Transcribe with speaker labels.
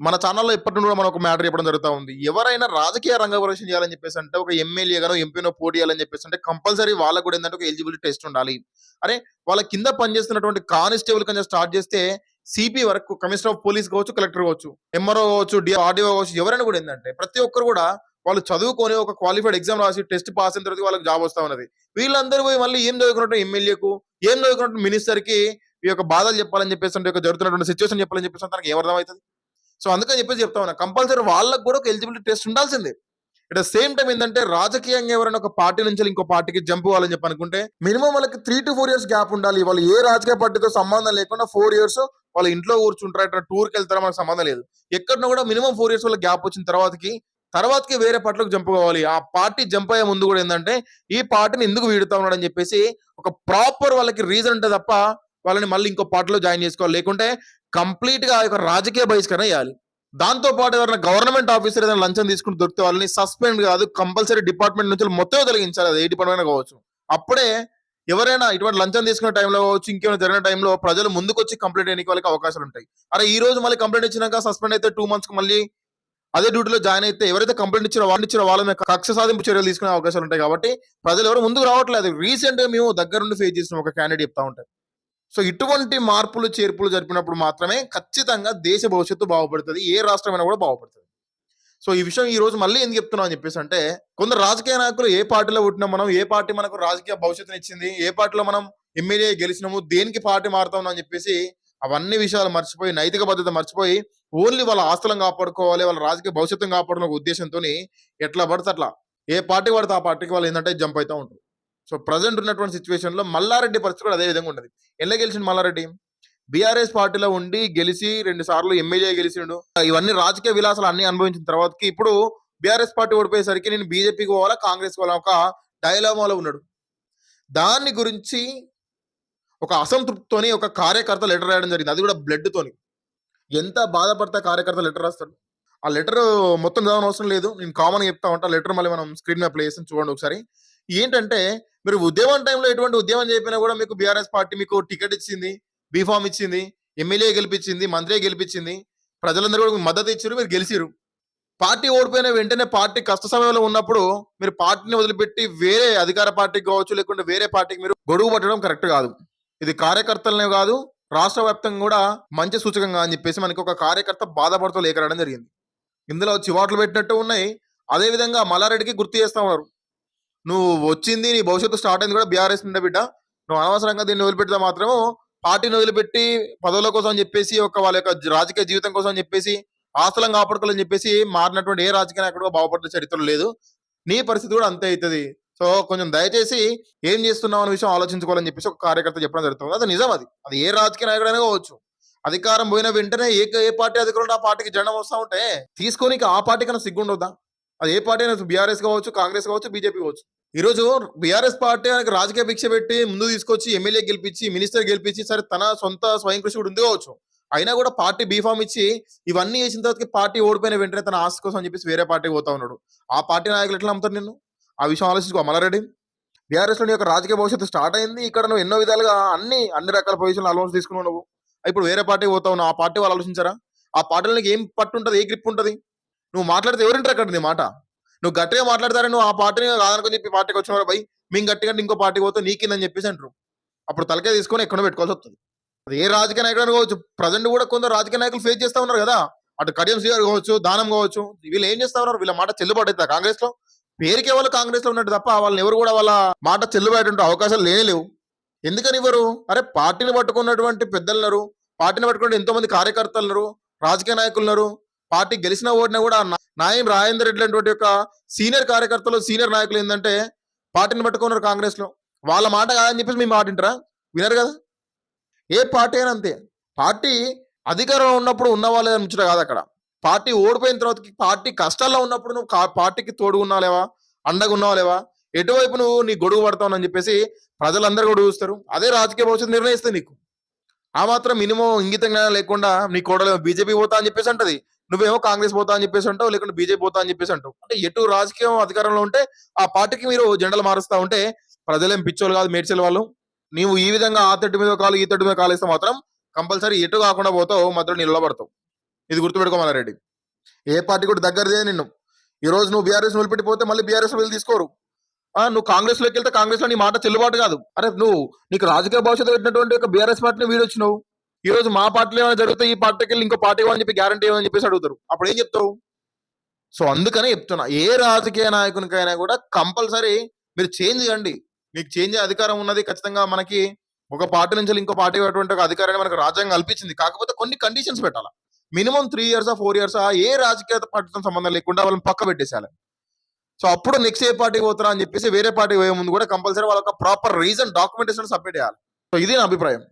Speaker 1: మన ఛానల్‌లో ఎప్పటి నుండి కూడా మనం ఒక మ్యాటర్ చెప్పడం జరుగుతా ఉంది. ఎవరైనా రాజకీయ రంగ ప్రవేశం చేయాలని చెప్పేసి అంటే ఒక ఎమ్మెల్యేగానో, ఎంపీనో పోటీ చేయాలని చెప్పేసి అంటే కంపల్సరీ వాళ్ళకి కూడా ఏందంటే ఒక ఎలిజిబిలిటీ టెస్ట్ ఉండాలి. అరే! వాళ్ళ కింద పనిచేస్తున్నటువంటి కానిస్టేబుల్ కన్నా స్టార్ట్ చేస్తే సీపీ వరకు కమిషనర్ ఆఫ్ పోలీస్ కావచ్చు, కలెక్టర్ కావచ్చు, ఎంఆర్ఓ కావచ్చు, ఆర్డీఓ కావచ్చు ఎవరైనా కూడా ఏందంటే ప్రతి ఒక్కరు కూడా వాళ్ళు చదువుకొని ఒక క్వాలిఫైడ్ ఎగ్జామ్ రాసి టెస్ట్ పాస్ అయిన తర్వాత వాళ్ళకి జాబ్ వస్తా ఉన్నది. వీళ్ళందరూ పోయి మళ్ళీ ఏం చదువుకున్నట్టు ఎమ్మెల్యేకు, ఏం చదువుకున్నట్టు మినిస్టర్‌కి ఈ యొక్క బాధలు చెప్పాలని చెప్పేసి అంటే జరుగుతున్నటువంటి సిట్యుయేషన్ చెప్పాలని చెప్పేసి తనకి ఏం అర్థమవుతది? సో అందుకని చెప్పేసి చెప్తా ఉన్నా. కంపల్సరీ వాళ్ళకి కూడా ఒక ఎలిజిబిలిటీ టెస్ట్ ఉండాల్సిందే. అట్ ద సేమ్ టైమ్ ఏంటంటే రాజకీయంగా ఎవరైనా ఒక పార్టీ నుంచి ఇంకో పార్టీకి జంప్ అవ్వాలని చెప్పి అనుకుంటే మినిమం వాళ్ళకి 3-4 ఇయర్స్ గ్యాప్ ఉండాలి. వాళ్ళు ఏ రాజకీయ పార్టీతో సంబంధం లేకుండా 4 ఇయర్స్ వాళ్ళ ఇంట్లో కూర్చుంటారు, ఇట్లా టూర్కి వెళ్తారా మనకు సంబంధం లేదు. ఎక్కడన్నా కూడా మినిమం 4 ఇయర్స్ వాళ్ళ గ్యాప్ వచ్చిన తర్వాతకి వేరే పార్టీలకు జంప్ కావాలి. ఆ పార్టీ జంప్ అయ్యే ముందు కూడా ఏంటంటే ఈ పార్టీని ఎందుకు వీడుతా ఉన్నాడు అని చెప్పేసి ఒక ప్రాపర్ వాళ్ళకి రీజన్ ఉంటే తప్ప వాళ్ళని మళ్ళీ ఇంకో పార్టీలో జాయిన్ చేసుకోవాలి. లేకుంటే కంప్లీట్ గా ఒక రాజకీయ బహిష్కరణ చేయాలి. దాంతో పాటు ఎవరైనా గవర్నమెంట్ ఆఫీసర్ ఏదైనా లంచం తీసుకుని దొరికితే వాళ్ళని సస్పెండ్ కాదు, కంపల్సరీ డిపార్ట్మెంట్ నుంచి మొత్తం తొలగించాలి. అది ఏ డిపార్ట్మెంట్ కావచ్చు. అప్పుడే ఎవరైనా ఇటువంటి లంచం తీసుకునే టైంలో కావచ్చు, ఇంకేమైనా జరిగిన టైంలో ప్రజలు ముందుకు వచ్చి కంప్లైంట్ చేయడానికి వాళ్ళకి అవకాశాలు ఉంటాయి. అరే ఈ రోజు మళ్ళీ కంప్లైంట్ ఇచ్చినాక సస్పెండ్ అయితే 2 months కి మళ్ళీ అదే డ్యూటీలో జాయిన్ అయితే ఎవరైతే కంప్లైంట్ ఇచ్చిన వాళ్ళ మీద కక్ష సాధింపు చర్యలు తీసుకునే అవకాశాలు ఉంటాయి. కాబట్టి ప్రజలు ఎవరు ముందుకు రావట్లేదు. రీసెంట్ గా మేము దగ్గరుండి ఫేస్ చేసిన ఒక క్యాండిడేట్ చెప్తా ఉంటారు. సో ఇటువంటి మార్పులు చేర్పులు జరిపినప్పుడు మాత్రమే ఖచ్చితంగా దేశ భవిష్యత్తు బాగుపడుతుంది. ఏ రాష్ట్రమైనా కూడా బాగుపడుతుంది. సో ఈ విషయం ఈ రోజు మళ్ళీ ఎందుకు చెప్తున్నాం అని చెప్పేసి అంటే కొందరు రాజకీయ నాయకులు ఏ పార్టీలో పుట్టినా మనం, ఏ పార్టీ మనకు రాజకీయ భవిష్యత్తుని ఇచ్చింది, ఏ పార్టీలో మనం ఎమ్మెల్యే గెలిచినాము, దేనికి పార్టీ మారుతాం అని చెప్పేసి అవన్నీ విషయాలు మర్చిపోయి, నైతిక భద్రత మర్చిపోయి ఓన్లీ వాళ్ళ ఆస్తులను కాపాడుకోవాలి, వాళ్ళ రాజకీయ భవిష్యత్తును కాపాడుకునే ఒక ఉద్దేశంతో ఎట్లా పడితే అట్లా ఏ పార్టీ పడితే ఆ పార్టీకి వాళ్ళు ఏంటంటే జంప్ అవుతూ ఉంటారు. సో ప్రజెంట్ ఉన్నటువంటి సిచ్యువేషన్ లో మల్లారెడ్డి పరిస్థితి కూడా అదే విధంగా ఉండదు. ఎలా గెలిచిండు మల్లారెడ్డి? బీఆర్ఎస్ పార్టీలో ఉండి గెలిచి 2 సార్లు ఎమ్మెల్యే గెలిచిండు. ఇవన్నీ రాజకీయ విలాసాలు అన్ని అనుభవించిన తర్వాతకి ఇప్పుడు బీఆర్ఎస్ పార్టీ ఓడిపోయేసరికి నేను బీజేపీకి పోవాలా, కాంగ్రెస్ పోవాలా ఒక డైలామాలో ఉన్నాడు. దాన్ని గురించి ఒక అసంతృప్తితోని ఒక కార్యకర్త లెటర్ రాయడం జరిగింది. అది కూడా బ్లడ్ తోని. ఎంత బాధపడితే కార్యకర్త లెటర్ రాస్తాడు. ఆ లెటర్ మొత్తం చదవని అవసరం లేదు. నేను కామన్ చెప్తా ఉంటా. లెటర్ మళ్ళీ మనం స్క్రీన్ మీద ప్లే చేసి చూడండి ఒకసారి. ఏంటంటే మీరు ఉద్యమం టైంలో ఎటువంటి ఉద్యమం చేయకపోయినా కూడా మీకు బీఆర్ఎస్ పార్టీ మీకు టికెట్ ఇచ్చింది, బీఫామ్ ఇచ్చింది, ఎమ్మెల్యే గెలిపించింది, మంత్రి గెలిపించింది, ప్రజలందరూ కూడా మీకు మద్దతు ఇచ్చారు, మీరు గెలిచిరు. పార్టీ ఓడిపోయిన వెంటనే పార్టీ కష్ట సమయంలో ఉన్నప్పుడు మీరు పార్టీని వదిలిపెట్టి వేరే అధికార పార్టీకి కావచ్చు, లేకుంటే వేరే పార్టీకి మీరు గొడుగు పట్టడం కరెక్ట్ కాదు. ఇది కార్యకర్తలనే కాదు, రాష్ట్ర వ్యాప్తంగా కూడా మంచి సూచకంగా అని చెప్పేసి మనకి ఒక కార్యకర్త బాధపడుతూ లేఖ రాయడం జరిగింది. ఇందులో చివాట్లు పెట్టినట్టు ఉన్నాయి. అదే విధంగా మల్లారెడ్డికి గుర్తు చేస్తా ఉన్నారు. నువ్వు వచ్చింది, నీ భవిష్యత్తు స్టార్ట్ అయింది కూడా బీఆర్ఎస్ నుండే బిడ్డ. నువ్వు అనవసరంగా దీన్ని వదిలిపెడితే మాత్రము పార్టీని వదిలిపెట్టి పదవుల కోసం అని చెప్పేసి వాళ్ళ యొక్క రాజకీయ జీవితం కోసం అని చెప్పేసి ఆస్తులను కాపాడుకోవాలని చెప్పేసి మారినటువంటి ఏ రాజకీయ నాయకుడు బాగుపడిన చరిత్ర లేదు. నీ పరిస్థితి కూడా అంతే అవుతుంది. సో కొంచెం దయచేసి ఏం చేస్తున్నావు అనే విషయం ఆలోచించుకోవాలని చెప్పేసి ఒక కార్యకర్త చెప్పడం జరుగుతుంది. అది నిజం. అది ఏ రాజకీయ నాయకుడైనా కావచ్చు. అధికారం పోయిన వెంటనే ఏ పార్టీ అధికారులు ఆ పార్టీకి జెండా వస్తూ ఉంటే తీసుకొని ఆ పార్టీ కన్నా సిగ్గుండొద్దా? అది ఏ పార్టీ అయినా బీఆర్ఎస్ కావచ్చు, కాంగ్రెస్ కావచ్చు, బీజేపీ కావచ్చు. ఈ రోజు బీఆర్ఎస్ పార్టీ రాజకీయ భిక్ష పెట్టి ముందు తీసుకొచ్చి ఎమ్మెల్యే గెలిపించి, మినిస్టర్ గెలిపించి, సరే తన సొంత స్వయం కృషి కూడా ఉంది కావచ్చు. అయినా కూడా పార్టీ బీఫామ్ ఇచ్చి ఇవన్నీ చేసిన తర్వాత పార్టీ ఓడిపోయిన వెంటనే తన ఆస్తి కోసం అని చెప్పేసి వేరే పార్టీకి పోతా ఉన్నాడు. ఆ పార్టీ నాయకులు ఎట్లా అమ్ముతారు నిన్ను? ఆ విషయం ఆలోచించుకో మల్లారెడ్డి. బీఆర్ఎస్ లో యొక్క రాజకీయ భవిష్యత్తు స్టార్ట్ అయింది. ఇక్కడ నువ్వు ఎన్నో విధాలుగా అన్ని రకాల పొజిషన్లు అలౌన్స్ తీసుకున్నావు. నువ్వు ఇప్పుడు వేరే పార్టీకి పోతావు. ఆ పార్టీ వాళ్ళు ఆలోచించారా? ఆ పార్టీలో నీకు ఏం పట్టు ఉంటుంది, ఏ గ్రిప్ ఉంటుంది? నువ్వు మాట్లాడితే ఎవరింటారు అక్కడ నీ మాట? నువ్వు గట్టిగా మాట్లాడతారా? నువ్వు ఆ పార్టీని కాదనుకొని చెప్పి పార్టీకి వచ్చిన భయ్ మేము గట్టిగా ఇంకో పార్టీకి పోతే నీకేందని చెప్పేసి అంటారు. అప్పుడు తలకాయ తీసుకొని ఎక్కడో పెట్టుకోవాల్సి వస్తుంది. అది ఏ రాజకీయ నాయకుడు కావచ్చు. ప్రజెంట్ కూడా కొందరు రాజకీయ నాయకులు ఫేస్ చేస్తా ఉన్నారు కదా. అటు కడియం శ్రీగారు కావచ్చు, దానం కావచ్చు. వీళ్ళు ఏం చేస్తా ఉన్నారు? వీళ్ళ మాట చెల్లుబాటు అవుతా కాంగ్రెస్ లో? పేరుకే వాళ్ళు కాంగ్రెస్ లో ఉన్నట్టు తప్ప వాళ్ళని ఎవరు కూడా వాళ్ళ మాట చెల్లుబాటు ఉంటే అవకాశాలు లేవు. ఎందుకని ఇవ్వరు? అరే పార్టీని పట్టుకున్నటువంటి పెద్దలున్నారు, పార్టీని పట్టుకున్న ఎంతో మంది కార్యకర్తలు ఉన్నారు, రాజకీయ నాయకులు ఉన్నారు. పార్టీ గెలిచిన ఓడినా కూడా నాయం రాజేందర్ రెడ్డి లాంటి యొక్క సీనియర్ కార్యకర్తలు, సీనియర్ నాయకులు ఏంటంటే పార్టీని పట్టుకున్నారు కాంగ్రెస్ లో. వాళ్ళ మాట కాదని చెప్పేసి మీ మాట వింటారా? వినరు కదా. ఏ పార్టీ అయినా అంతే. పార్టీ అధికారంలో ఉన్నప్పుడు ఉన్న వాళ్ళే ముచ్చట కాదు అక్కడ. పార్టీ ఓడిపోయిన తర్వాత పార్టీ కష్టాల్లో ఉన్నప్పుడు నువ్వు పార్టీకి తోడుగా లేవా, అండగా ఉన్నావా లేవా, ఎటువైపు నువ్వు నీ గొడుగు పడతావు అని చెప్పేసి ప్రజలందరూ కూడా చూస్తారు. అదే రాజకీయ భవిష్యత్తు నిర్ణయిస్తుంది నీకు. ఆ మాత్రం మినిమం ఇంగితంగా లేకుండా నీ కోడలు బీజేపీ పోతా అని చెప్పేసి అంటది, నువ్వేమో కాంగ్రెస్ పోతా అని చెప్పేసి అంటావు, లేకుంటే బీజేపీ పోతా అని చెప్పేసి అంటావు. అంటే ఎటు రాజకీయం అధికారంలో ఉంటే ఆ పార్టీకి మీరు జెండలు మారుస్తా ఉంటే ప్రజలేం పిచ్చోళ్ళు కాదు, మేడ్చల్ వాళ్ళు. నీవు ఈ విధంగా ఆ తట్టు మీద కాలు ఈ తట్టు మీద కాలు ఇస్తే మాత్రం కంపల్సరీ ఎటు కాకుండా పోతావు, మధ్యలో నిలబడతావు. ఇది గుర్తుపెట్టుకో మల్లారెడ్డి. ఏ పార్టీ కూడా దగ్గరదే నిన్ను. ఈ రోజు నువ్వు బీఆర్ఎస్ వదిలిపెట్టిపోతే మళ్ళీ బీఆర్ఎస్ వీళ్ళు తీసుకోరు. నువ్వు కాంగ్రెస్ లోకి వెళ్తే కాంగ్రెస్ లో నీ మాట చెల్లుబాటు కాదు. అరే నువ్వు నీకు రాజకీయ భవిష్యత్తు పెట్టినటువంటి ఒక బీఆర్ఎస్ పార్టీని వీడొచ్చినావు. ఈ రోజు మా పార్టీలో ఏమైనా జరిగితే ఈ పార్టీకి వెళ్ళి ఇంకో పార్టీ అని చెప్పి గ్యారంటీ ఏమని చెప్పేసి అడుగుతారు. అప్పుడు ఏం చెప్తావు? సో అందుకనే చెప్తున్నా, ఏ రాజకీయ నాయకునికైనా కూడా కంపల్సరీ మీరు చేంజ్ చేయండి. మీకు చేంజ్ అయ్యే అధికారం ఉన్నది. ఖచ్చితంగా మనకి ఒక పార్టీ నుంచి ఇంకో పార్టీ అటువంటి ఒక అధికారాన్ని మనకు రాజ్యాంగం కల్పించింది. కాకపోతే కొన్ని కండిషన్స్ పెట్టాలి. మినిమం 3 ఇయర్స్ 4 ఇయర్స్ ఏ రాజకీయ పార్టీతో సంబంధం లేకుండా వాళ్ళని పక్క పెట్టేసేయాలి. సో అప్పుడు నెక్స్ట్ ఏ పార్టీకి పోతారా అని చెప్పేసి వేరే పార్టీ పోయే ముందు కూడా కంపల్సరీ వాళ్ళ ప్రాపర్ రీజన్ డాక్యుమెంటేషన్ సబ్మిట్ చేయాలి. సో ఇది నా అభిప్రాయం.